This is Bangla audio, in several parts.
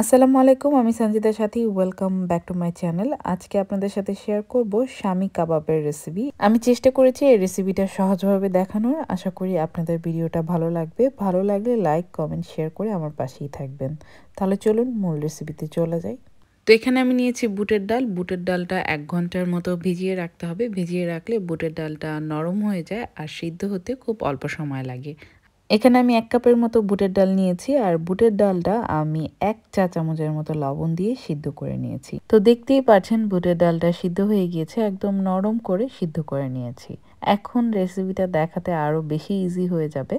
আসসালামু আলাইকুম, আমি সঞ্জিতার সাথী। Welcome back to my channel. আজকে আপনাদের সাথে শেয়ার করব শামি কাবাবের রেসিপি। আমি চেষ্টা করেছি এই রেসিপিটা সহজভাবে দেখানোর। আশা করি আপনাদের ভিডিওটা ভালো লাগবে। ভালো লাগলে লাইক, কমেন্ট, শেয়ার করে আমার পাশেই থাকবেন। তাহলে চলুন মূল রেসিপিতে চলে যাই। তো এখানে আমি নিয়েছি বুটের ডাল। বুটের ডালটা 1 ঘন্টার মতো ভিজিয়ে রাখতে হবে। ভিজিয়ে রাখলে বুটের ডালটা নরম হয়ে যায় আর সিদ্ধ হতে খুব অল্প সময় লাগে। এখানে আমি 1 কাপের মতো বুটের ডাল নিয়েছি আর বুটের ডালটা আমি 1 চা চামচের মতো লবণ দিয়ে সিদ্ধ করে নিয়েছি। তো দেখতেই পাচ্ছেন বুটের ডালটা সিদ্ধ হয়ে গিয়েছে, একদম নরম করে সিদ্ধ করে নিয়েছি। এখন রেসিপিটা দেখাতে আরও বেশি ইজি হয়ে যাবে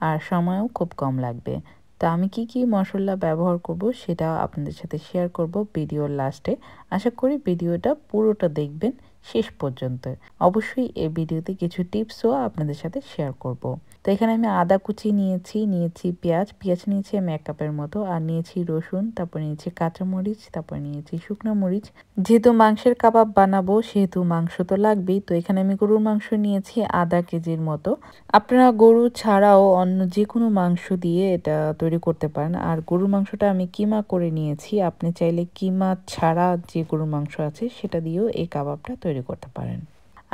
আর সময়ও খুব কম লাগবে। তো আমি কি মশলা ব্যবহার করব সেটা আপনাদের সাথে শেয়ার করব ভিডিওর লাস্টে। আশা করি ভিডিওটা পুরোটা দেখবেন শেষ পর্যন্ত। অবশ্যই এই ভিডিওতে কিছু টিপসও আপনাদের সাথে শেয়ার করব। তো এখানে আমি আদা কুচি নিয়েছি পেঁয়াজ নিয়েছি আমি 1 কাপের মতো, আর নিয়েছি রসুন, তারপর নিয়েছি কাঁচামরিচ, তারপর নিয়েছি শুকনো মরিচ। যেহেতু মাংসের কাবাব বানাবো সেহেতু মাংস তো লাগবেই। তো এখানে আমি গরুর মাংস নিয়েছি আধা কেজির মতো। আপনারা গরু ছাড়াও অন্য যে কোনো মাংস দিয়ে এটা তৈরি করতে পারেন। আর গরুর মাংসটা আমি কিমা করে নিয়েছি। আপনি চাইলে কিমা ছাড়া যে গরুর মাংস আছে সেটা দিয়েও এই কাবাবটা তৈরি করতে পারেন।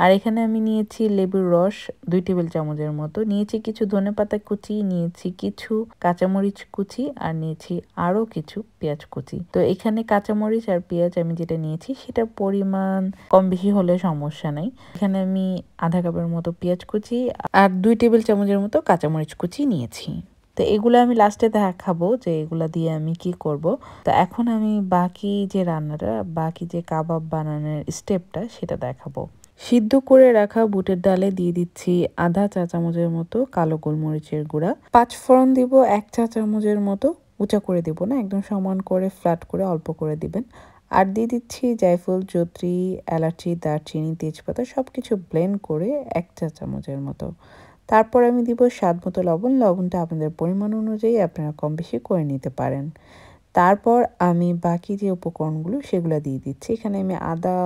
আর এখানে আমি নিয়েছি লেবুর রস 2 টেবিল চামচের মতো, নিয়েছি কিছু ধনেপাতা কুচি, নিয়েছি কিছু কাঁচামরিচ কুচি, আর নিয়েছি আরও কিছু পেঁয়াজ কুচি। তো এখানে কাঁচামরিচ আর পেঁয়াজ আমি যেটা নিয়েছি সেটার পরিমাণ কম বেশি হলে সমস্যা নাই। এখানে আমি আধা কাপের মতো পেঁয়াজ কুচি আর 2 টেবিল চামচের মতো কাঁচামরিচ কুচি নিয়েছি। তো এগুলো আমি লাস্টে দেখাবো যে এগুলা দিয়ে আমি কি করব। তো এখন আমি বাকি যে রান্নাটা, বাকি যে কাবাব বানানোর স্টেপটা সেটা দেখাবো। সিদ্ধ করে রাখা বুটের ডালে দিয়ে দিচ্ছি আধা চা চামচের মতো কালো গোলমরিচের গুঁড়া, 5 ফোড়ন দিব 1 চা চামচের মতো, উঁচা করে দিব না, একদম সমান করে ফ্ল্যাট করে অল্প করে দিবেন। আর দিয়ে দিচ্ছি জায়ফল, জত্রি, এলাচি, দারচিনি, তেজপাতা সবকিছু ব্লেন্ড করে 1 চা চামচের মতো। তারপর আমি দিব স্বাদ মতো লবণ। লবণটা আপনাদের পরিমাণ অনুযায়ী আপনারা কম বেশি করে নিতে পারেন। তারপর আমি বাকি যে উপকরণগুলো সেগুলো দিয়ে দিচ্ছি। এখানে আমি আদা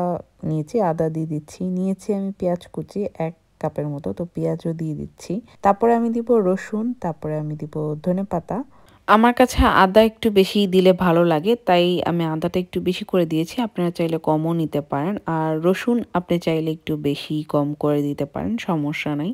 নিয়েছি, আদা দিয়ে দিচ্ছি। নিয়েছি আমি পেঁয়াজ কুচি 1 কাপের মতো, তো পেঁয়াজও দিয়ে দিচ্ছি। তারপরে আমি দিব রসুন, তারপরে আমি দিব ধনেপাতা। আমার কাছে আদা একটু বেশি দিলে ভালো লাগে, তাই আমি আদাটা একটু বেশি করে দিয়েছি। আপনারা চাইলে কমও নিতে পারেন। আর রসুন আপনি চাইলে একটু বেশি কম করে দিতে পারেন, সমস্যা নাই।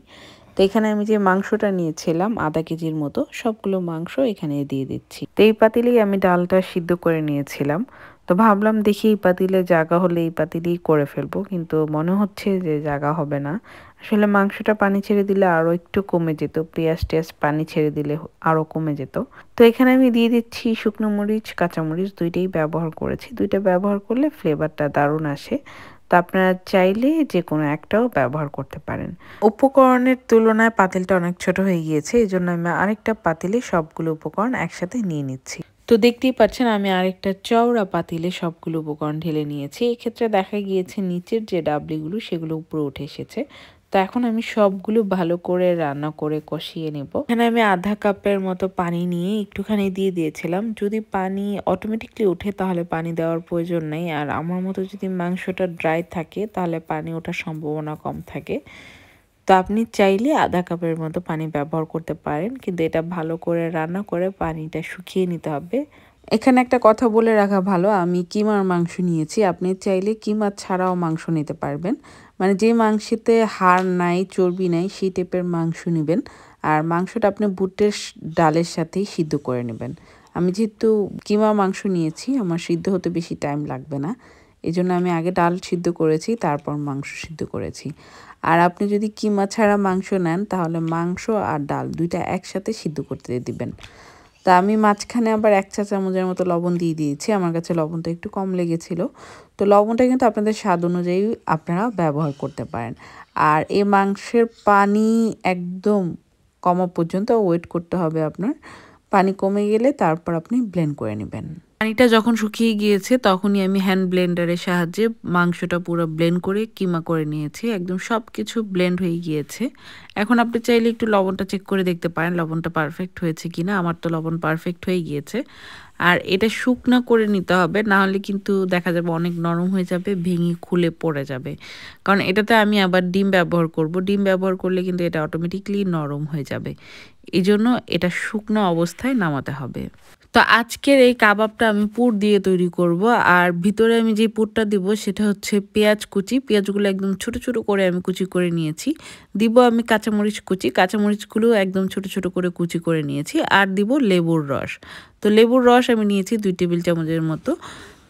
তো এখানে আমি যে মাংসটা নিয়েছিলাম আধা কেজির মতো, সবগুলো মাংস এখানে দিয়ে দিচ্ছি। তো এই পাতিলেই আমি ডালটা সিদ্ধ করে নিয়েছিলাম। তো ভাবলাম দেখি এই পাতিলে জায়গা হলে এই পাতিলেই করে ফেলবো, কিন্তু মনে হচ্ছে যে জায়গা হবে না। আসলে মাংসটা পানি ছেড়ে দিলে আরও একটু কমে যেত, পেঁয়াজ টেয়াজ পানি ছেড়ে দিলে আরও কমে যেত। তো এখানে আমি দিয়ে দিচ্ছি শুকনো মরিচ, কাঁচামরিচ দুইটাই ব্যবহার করেছি। দুইটা ব্যবহার করলে ফ্লেভারটা দারুণ আসে। তো আপনারা চাইলে যে কোনো একটাও ব্যবহার করতে পারেন। উপকরণের তুলনায় পাতিলটা অনেক ছোট হয়ে গিয়েছে, এই জন্য আমি আরেকটা পাতিলে সবগুলো উপকরণ একসাথে নিয়ে নিচ্ছি। তো দেখতেই পাচ্ছেন আমি আরেকটা চওড়া পাতিলে সবগুলো উপকরণ ঢেলে নিয়েছি। এক্ষেত্রে দেখা গিয়েছে নিচের যে ডাবলিগুলো সেগুলো উপরে উঠে এসেছে। তো এখন আমি সবগুলো ভালো করে রান্না করে কষিয়ে নেব। এখানে আমি আধা কাপের মতো পানি নিয়ে একটুখানি দিয়ে দিয়েছিলাম। যদি পানি অটোমেটিকলি ওঠে তাহলে পানি দেওয়ার প্রয়োজন নেই, আর আমার মতো যদি মাংসটা ড্রাই থাকে তাহলে পানি ওঠার সম্ভাবনা কম থাকে। তো আপনি চাইলে আধা কাপের মতো পানি ব্যবহার করতে পারেন, কিন্তু এটা ভালো করে রান্না করে পানিটা শুকিয়ে নিতে হবে। এখানে একটা কথা বলে রাখা ভালো, আমি কিমার মাংস নিয়েছি। আপনি চাইলে কিমা ছাড়াও মাংস নিতে পারবেন, মানে যে মাংসেতে হাড় নাই, চর্বি নাই, সেই টাইপের মাংস নেবেন। আর মাংসটা আপনি বুটের ডালের সাথেই সিদ্ধ করে নেবেন। আমি যেহেতু কিমা মাংস নিয়েছি আমার সিদ্ধ হতে বেশি টাইম লাগবে না, এই জন্য আমি আগে ডাল সিদ্ধ করেছি তারপর মাংস সিদ্ধ করেছি। আর আপনি যদি কিমা ছাড়া মাংস নেন তাহলে মাংস আর ডাল দুইটা একসাথে সিদ্ধ করতে দিবেন। তা আমি মাঝখানে আবার 1 চা চামচের মতো লবণ দিয়ে দিয়েছি। আমার কাছে লবণটা একটু কম লেগেছিল। তো লবণটা কিন্তু আপনাদের স্বাদ অনুযায়ী আপনারা ব্যবহার করতে পারেন। আর এই মাংসের পানি একদম কমা পর্যন্ত ওয়েট করতে হবে আপনার। পানি কমে গেলে তারপর আপনি ব্লেন্ড করে নেবেন। পানিটা যখন শুকিয়ে গিয়েছে তখনই আমি হ্যান্ড ব্লেন্ডারের সাহায্যে মাংসটা পুরো ব্লেন্ড করে কিমা করে নিয়েছি। একদম সব কিছু ব্লেন্ড হয়ে গিয়েছে। এখন আপনি চাইলে একটু লবণটা চেক করে দেখতে পারেন লবণটা পারফেক্ট হয়েছে কিনা। আমার তো লবণ পারফেক্ট হয়ে গিয়েছে। আর এটা শুকনা করে নিতে হবে, না হলে কিন্তু দেখা যাবে অনেক নরম হয়ে যাবে, ভেঙে খুলে পড়ে যাবে। কারণ এটাতে আমি আবার ডিম ব্যবহার করব। ডিম ব্যবহার করলে কিন্তু এটা অটোমেটিকলি নরম হয়ে যাবে। এজন্য এটা শুকনো অবস্থায় নামাতে হবে। তো আজকের এই কাবাবটা আমি পুর দিয়ে তৈরি করব। আর ভিতরে আমি যে পুরটা দিব সেটা হচ্ছে পেঁয়াজ কুচি। পেঁয়াজগুলো একদম ছোট ছোট করে আমি কুচি করে নিয়েছি। দিব আমি কাঁচামরিচ কুচি, কাঁচামরিচগুলো একদম ছোট ছোট করে কুচি করে নিয়েছি। আর দিব লেবুর রস। তো লেবুর রস আমি নিয়েছি 2 টেবিল চামচের মতো।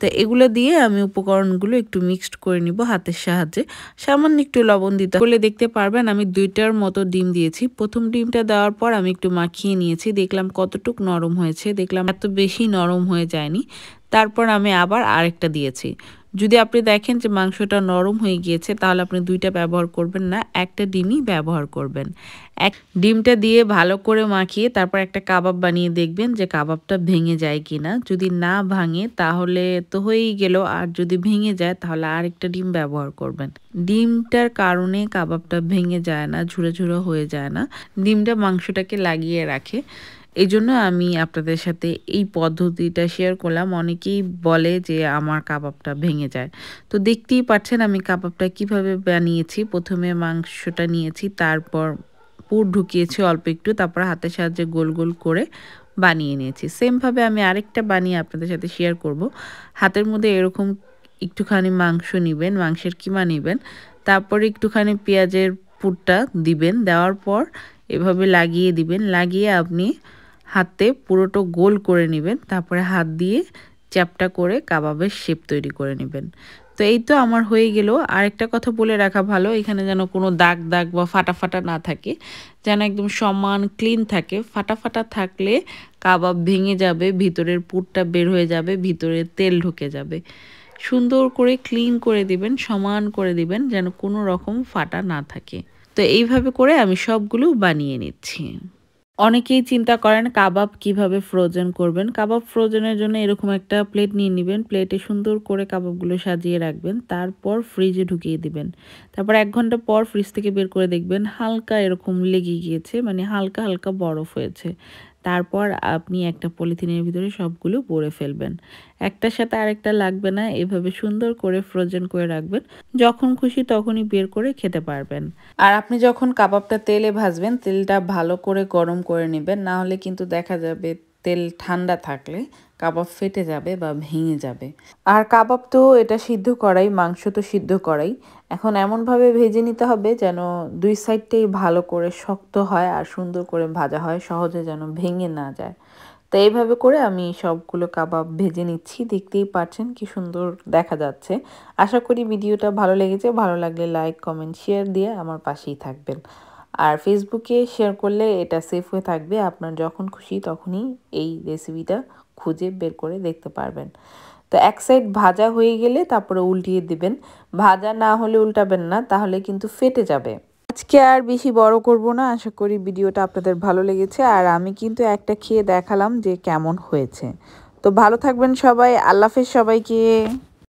তো এগুলো দিয়ে আমি উপকরণগুলো একটু মিক্সড করে নিব হাতের সাহায্যে। সামান্য একটু লবণ দিতে বলে দেখতে পারবেন আমি 2টার মতো ডিম দিয়েছি। প্রথম ডিমটা দেওয়ার পর আমি একটু মাখিয়ে নিয়েছি, দেখলাম কতটুক নরম হয়েছে, দেখলাম এত বেশি নরম হয়ে যায়নি। তারপর আমি আবার আরেকটা দিয়েছি। যদি আপনি দেখেন যে মাংসটা নরম হয়ে গিয়েছে তাহলে আপনি 2টা ব্যবহার করবেন না, একটা ডিমই ব্যবহার করবেন। এক ডিমটা দিয়ে ভালো করে মাখিয়ে তারপর একটা কাবাব বানিয়ে দেখবেন যে কাবাবটা ভেঙে যায় কিনা। যদি না ভাঙে তাহলে তো হয়েই গেল, আর যদি ভেঙে যায় তাহলে আরেকটা ডিম ব্যবহার করবেন। ডিমটার কারণে কাবাবটা ভেঙে যায় না, ঝুরে ঝুরে হয়ে যায় না। ডিমটা মাংসটাকে লাগিয়ে রাখে। এই জন্য আমি আপনাদের সাথে এই পদ্ধতিটা শেয়ার করলাম। অনেকেই বলে যে আমার কাবাবটা ভেঙে যায়। তো দেখতেই পাচ্ছেন আমি কাবাবটা কিভাবে বানিয়েছি। প্রথমে মাংসটা নিয়েছি, তারপর পুর ঢুকিয়েছি অল্প একটু, তারপর হাতের সাহায্যে গোল গোল করে বানিয়ে নিয়েছি। সেমভাবে আমি আরেকটা বানিয়ে আপনাদের সাথে শেয়ার করব। হাতের মধ্যে এরকম একটুখানি মাংস নেবেন, মাংসের কিমা নেবেন, তারপর একটুখানি পেঁয়াজের পুরটা দিবেন, দেওয়ার পর এভাবে লাগিয়ে দিবেন। লাগিয়ে আপনি হাতে পুরোটা গোল করে নেবেন, তারপরে হাত দিয়ে চ্যাপটা করে কাবাবের শেপ তৈরি করে নেবেন। তো এই তো আমার হয়ে গেল। আরেকটা কথা বলে রাখা ভালো, এখানে যেন কোনো দাগ দাগ বা ফাটা ফাটা না থাকে, যেন একদম সমান ক্লিন থাকে। ফাটা ফাটা থাকলে কাবাব ভেঙে যাবে, ভিতরের পুরটা বের হয়ে যাবে, ভিতরে তেল ঢুকে যাবে। সুন্দর করে ক্লিন করে দিবেন, সমান করে দিবেন, যেন কোনো রকম ফাটা না থাকে। তো এইভাবে করে আমি সবগুলো বানিয়ে নিচ্ছি। অনেকেই চিন্তা করেন কাবাব কিভাবে ফ্রোজেন করবেন। কাবাব ফ্রোজেনের জন্য এরকম একটা প্লেট নিয়ে নেবেন, প্লেটে সুন্দর করে কাবাবগুলো সাজিয়ে রাখবেন, তারপর ফ্রিজে ঢুকিয়ে দিবেন। তারপর 1 ঘন্টা পর ফ্রিজ থেকে বের করে দেখবেন হালকা এরকম লেগে গিয়েছে, মানে হালকা হালকা বরফ হয়েছে। তারপর আপনি একটা পলিথিনের ভিতরে সবগুলো ভরে ফেলবেন, একটার সাথে আরেকটা লাগবে না। এভাবে সুন্দর করে ফ্রোজেন করে রাখবেন, যখন খুশি তখনই বের করে খেতে পারবেন। আর আপনি যখন কাবাবটা তেলে ভাজবেন, তেলটা ভালো করে গরম করে নেবেন, না হলে কিন্তু দেখা যাবে তেল ঠান্ডা থাকলে কাবাব ফেটে যাবে বা ভেঙে যাবে। আর কাবাব তো এটা সিদ্ধ করাই, মাংস তো সিদ্ধ করাই। এখন এমনভাবে ভেজে নিতে হবে যেন 2 সাইডটাই ভালো করে শক্ত হয় আর সুন্দর করে ভাজা হয়, সহজে যেন ভেঙে না যায়। তো এইভাবে করে আমি সবগুলো কাবাব ভেজে নিচ্ছি। দেখতেই পাচ্ছেন কি সুন্দর দেখা যাচ্ছে। আশা করি ভিডিওটা ভালো লেগেছে। ভালো লাগলে লাইক, কমেন্ট, শেয়ার দিয়ে আমার পাশেই থাকবেন। আর ফেসবুকে শেয়ার করলে এটা সেফ হয়ে থাকবে। আপনার যখন খুশি তখনই এই রেসিপিটা খুঁজে বের করে দেখতে পারবেন। তো এক সাইড ভাজা হয়ে গেলে তারপরে উল্টিয়ে দিবেন। ভাজা না হলে উল্টাবেন না, তাহলে কিন্তু ফেটে যাবে। আজকে আর বেশি বড় করব না। আশা করি ভিডিওটা আপনাদের ভালো লেগেছে। আর আমি কিন্তু একটা খেয়ে দেখালাম যে কেমন হয়েছে। তো ভালো থাকবেন সবাই। আল্লাহ হাফেজ সবাইকে।